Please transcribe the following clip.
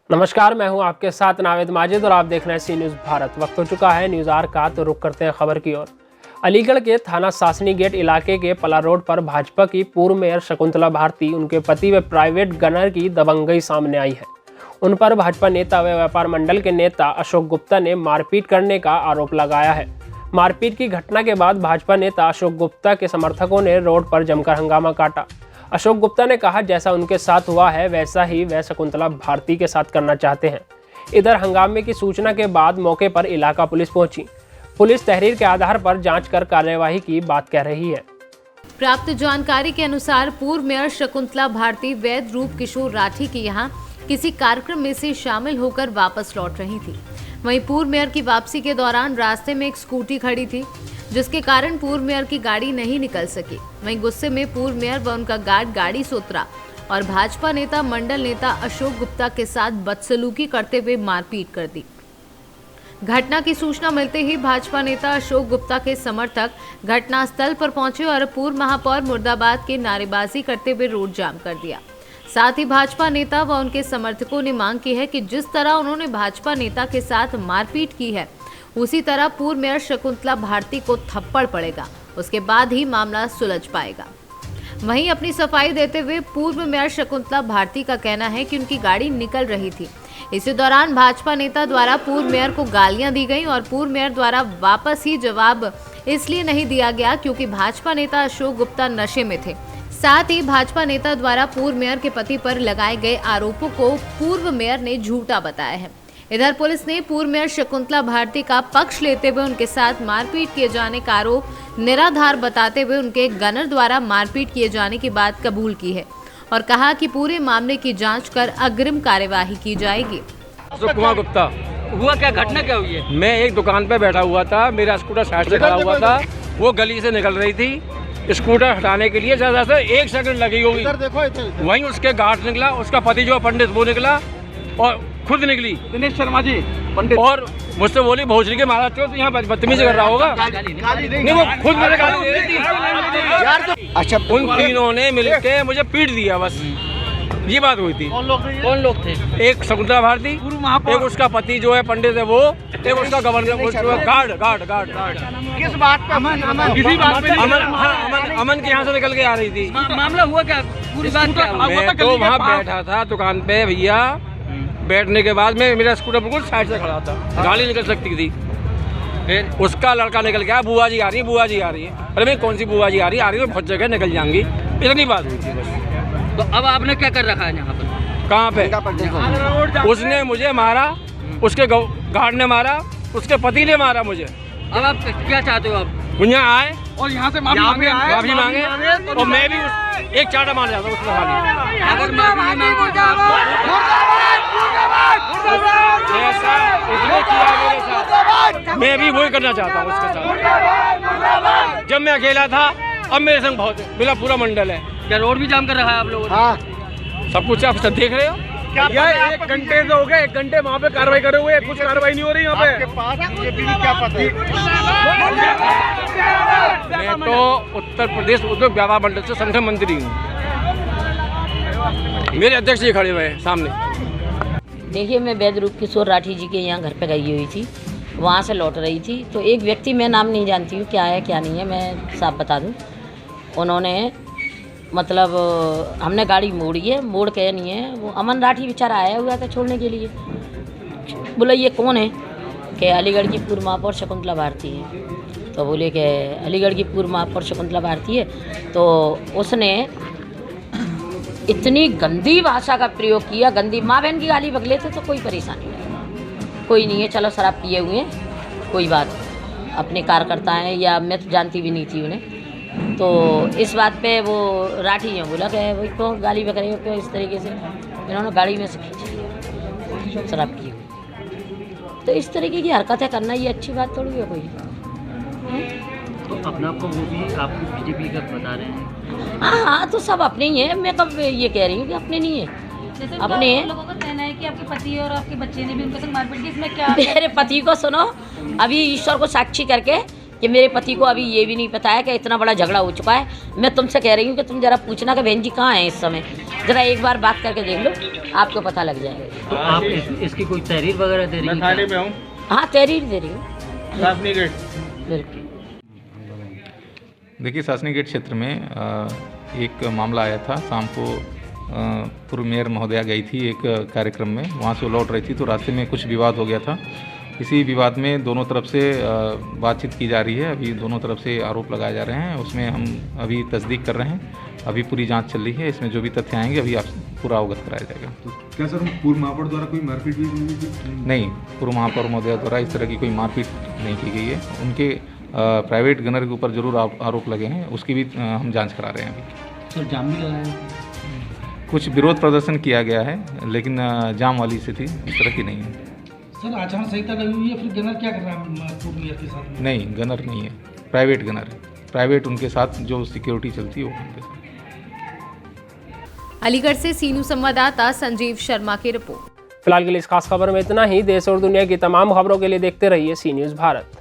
नमस्कार, मैं हूं आपके साथ नावेद माजिद और आप देख रहे हैं सी न्यूज़ भारत। वक्त हो चुका है न्यूज़ आर का, तो रुक करते हैं खबर की ओर। अलीगढ़ के थाना सासनी गेट इलाके के पला रोड पर भाजपा की पूर्व मेयर शकुंतला भारती, उनके पति व प्राइवेट गनर की दबंगई सामने आई है। उन पर भाजपा नेता व व्यापार मंडल के नेता अशोक गुप्ता ने मारपीट करने का आरोप लगाया है। मारपीट की घटना के बाद भाजपा नेता अशोक गुप्ता के समर्थकों ने रोड पर जमकर हंगामा काटा। अशोक गुप्ता ने कहा, जैसा उनके साथ हुआ है वैसा ही वह शकुंतला भारती के साथ करना चाहते हैं। इधर हंगामे की सूचना के बाद मौके पर इलाका पुलिस पहुंची। पुलिस तहरीर के आधार पर जांच कर कार्यवाही की बात कह रही है। प्राप्त जानकारी के अनुसार पूर्व मेयर शकुंतला भारती वैद्य रूप किशोर राठी के यहाँ किसी कार्यक्रम में से शामिल होकर वापस लौट रही थी। वहीं पूर्व मेयर की वापसी के दौरान रास्ते में एक स्कूटी खड़ी थी, जिसके कारण पूर्व मेयर की गाड़ी नहीं निकल सकी। वहीं गुस्से में पूर्व मेयर व उनका गार्ड गाड़ी से उतरा और भाजपा नेता मंडल नेता अशोक गुप्ता के साथ बदसलूकी करते हुए मारपीट कर दी। घटना की सूचना मिलते ही भाजपा नेता अशोक गुप्ता के समर्थक घटनास्थल पर पहुंचे और पूर्व महापौर मुर्दाबाद के नारेबाजी करते हुए रोड जाम कर दिया। साथ ही भाजपा नेता व उनके समर्थकों ने मांग की है कि जिस तरह उन्होंने भाजपा नेता के साथ मारपीट की है, उसी तरह पूर्व मेयर शकुंतला भारती को थप्पड़ पड़ेगा, उसके बाद ही मामला सुलझ पाएगा। वहीं अपनी सफाई देते हुए पूर्व मेयर शकुंतला भारती का कहना है कि उनकी गाड़ी निकल रही थी। इसी दौरान भाजपा नेता द्वारा पूर्व मेयर को गालियां दी गई और पूर्व मेयर द्वारा वापस ही जवाब इसलिए नहीं दिया गया क्योंकि भाजपा नेता अशोक गुप्ता नशे में थे। साथ ही भाजपा नेता द्वारा पूर्व मेयर के पति पर लगाए गए आरोपों को पूर्व मेयर ने झूठा बताया है। इधर पुलिस ने पूर्व मेयर शकुंतला भारती का पक्ष लेते हुए उनके साथ मारपीट किए जाने का आरोप निराधार बताते हुए उनके गनर द्वारा मारपीट किए जाने की बात कबूल की है और कहा कि पूरे मामले की जांच कर अग्रिम कार्यवाही की जाएगी। कुमार गुप्ता, हुआ क्या, घटना क्या हुई है? मैं एक दुकान पे बैठा हुआ था, मेरा स्कूटर साइड से खड़ा हुआ था, वो गली से निकल रही थी। स्कूटर हटाने के लिए ज़्यादा से 1 सेकंड लगी होगी। वहीं उसके गार्ड निकला, उसका पति जो पंडित वो निकला और खुद निकली दिनेश शर्मा जी पंडित, और मुझसे बोली भोजली के महाराज तो यहाँ बदतमीजी कर रहा होगा। नहीं, वो खुद मेरे गाली दे रही थी। अच्छा, उन तीनों ने मिलके मुझे पीट दिया, बस ये बात हुई थी। कौन लोग थे? एक शकुंतला भारती, एक उसका पति जो है पंडित है वो, एक उसका गवर्नर गार्ड। किस बात पे? किसी बात पे? अमन के यहाँ से निकल के आ रही थी। मामला हुआ क्या? पूरी बात क्या हुई? मैं तो वहाँ बैठा था दुकान पे भैया, बैठने के बाद में मेरा स्कूटर बिल्कुल साइड से खड़ा था, गाड़ी निकल सकती थी। फिर उसका लड़का निकल गया, बुआ जी आ रही है। अरे मैं कौन सी बुआ जी आ रही है, तो बहुत जगह निकल जाएंगी, इतनी बात हुई थी बस। तो अब आपने क्या कर रखा है यहाँ पर? कहाँ पे? उसने मुझे मारा, उसके गार्ड ने मारा, उसके पति ने मारा मुझे। अब आप क्या चाहते हो? अब यहाँ आए और यहाँ से माफी मांगे और मैं भी एक चाटा मार जाता उसने खाली। अगर माफी नहीं जैसा उसने किया मेरे साथ, मैं भी वही करना चाहता हूँ उसके साथ। जब मैं अकेला था, अब मेरे संग बहुत मेरा पूरा मंडल है। क्या रोड भी जाम कर रखा है आप लोगों ने? हाँ, सब कुछ आप सब देख रहे हो। क्या 1 घंटे से हो गए, 1 घंटे वहाँ पे कार्रवाई करे हुए, कुछ कार्रवाई नहीं हो रही यहाँ पे। क्या पता? मैं तो उत्तर प्रदेश उद्योग व्यापार मंडल से संगठन मंत्री हूँ। मेरे अध्यक्ष जी खड़े हुए हैं सामने। देखिए, मैं वैद्य रूप किशोर राठी जी के यहाँ घर पे गई हुई थी, वहाँ से लौट रही थी तो एक व्यक्ति, मैं नाम नहीं जानती हूँ क्या है क्या नहीं है, मैं साफ बता दूँ, उन्होंने मतलब हमने गाड़ी मोड़ी है, मोड़ के नहीं है, वो अमन राठी बेचारा आया हुआ था छोड़ने के लिए। बोला ये कौन है? कि अलीगढ़ की पूर्व महापौर शकुंतला भारती है। तो बोले कि अलीगढ़ की पूर्व महापौर शकुंतला भारती है। तो उसने इतनी गंदी भाषा का प्रयोग किया, गंदी माँ बहन की गाली बगले थे तो कोई परेशानी नहीं, कोई नहीं है, चलो शराब पिए हुए हैं, कोई बात, अपने कार्यकर्ता हैं, या मैं तो जानती भी नहीं थी उन्हें। तो इस बात पे वो राठी हैं, बोला कि भाई क्यों गाली बक रहे हो, क्यों इस तरीके से? इन्होंने गाड़ी में से खींच लिया शराब पिए हुई। तो इस तरीके की हरकतें करना ये अच्छी बात थोड़ी है कोई। तो अपना आपको वो भी आपको बीजेपी का बता रहे हैं? हाँ, तो सब अपने ही हैं, मैं कब ये कह रही हूँ कि अपने नहीं है, अपने हैं। लोगों का कहना है कि आपके पति और आपके बच्चे ने भी उनके संग मारपीट की, इसमें क्या? मेरे पति को सुनो, अभी ईश्वर को साक्षी करके कि मेरे पति को अभी ये भी नहीं पता है कि इतना बड़ा झगड़ा हो चुका है। मैं तुमसे कह रही हूँ कि तुम ज़रा पूछना कि बहन जी कहाँ हैं इस समय, ज़रा एक बार बात करके देख लो, आपको पता लग जाएगा। तो आप इसकी कोई तहरीर वगैरह दे रही हैं? थाने में हूँ, हाँ, तहरीर दे रही हूँ, सासनी गेट। बिल्कुल। देखिए, सासनी गेट क्षेत्र में एक मामला आया था। शाम को पूर्व मेयर महोदया गई थी एक कार्यक्रम में, वहाँ से वो लौट रही थी तो रास्ते में कुछ विवाद हो गया था। इसी विवाद में दोनों तरफ से बातचीत की जा रही है। अभी दोनों तरफ से आरोप लगाए जा रहे हैं, उसमें हम अभी तस्दीक कर रहे हैं। अभी पूरी जांच चल रही है, इसमें जो भी तथ्य आएंगे अभी आप पूरा अवगत कराया जाएगा। तो क्या सर पूर्व महापौर द्वारा कोई मारपीट भी हुई थी? नहीं, पूर्व महापौर महोदया द्वारा इस तरह की कोई मारपीट नहीं की गई है। उनके प्राइवेट गनर के ऊपर जरूर आरोप लगे हैं, उसकी भी हम जाँच करा रहे हैं अभी। सर जाम भी लगाया? कुछ विरोध प्रदर्शन किया गया है, लेकिन जाम वाली स्थिति इस तरह की नहीं है। सर आचार संहिता लगी हुई है, फिर गनर क्या कर रहा है पूर्व मेयर के साथ? नहीं, गनर नहीं है, प्राइवेट गनर है। प्राइवेट उनके साथ जो सिक्योरिटी चलती है वो उनके साथ। अलीगढ़ से सीनू संवाददाता संजीव शर्मा की रिपोर्ट। फिलहाल के लिए इस खास खबर में इतना ही। देश और दुनिया की तमाम खबरों के लिए देखते रहिए सी न्यूज़ भारत।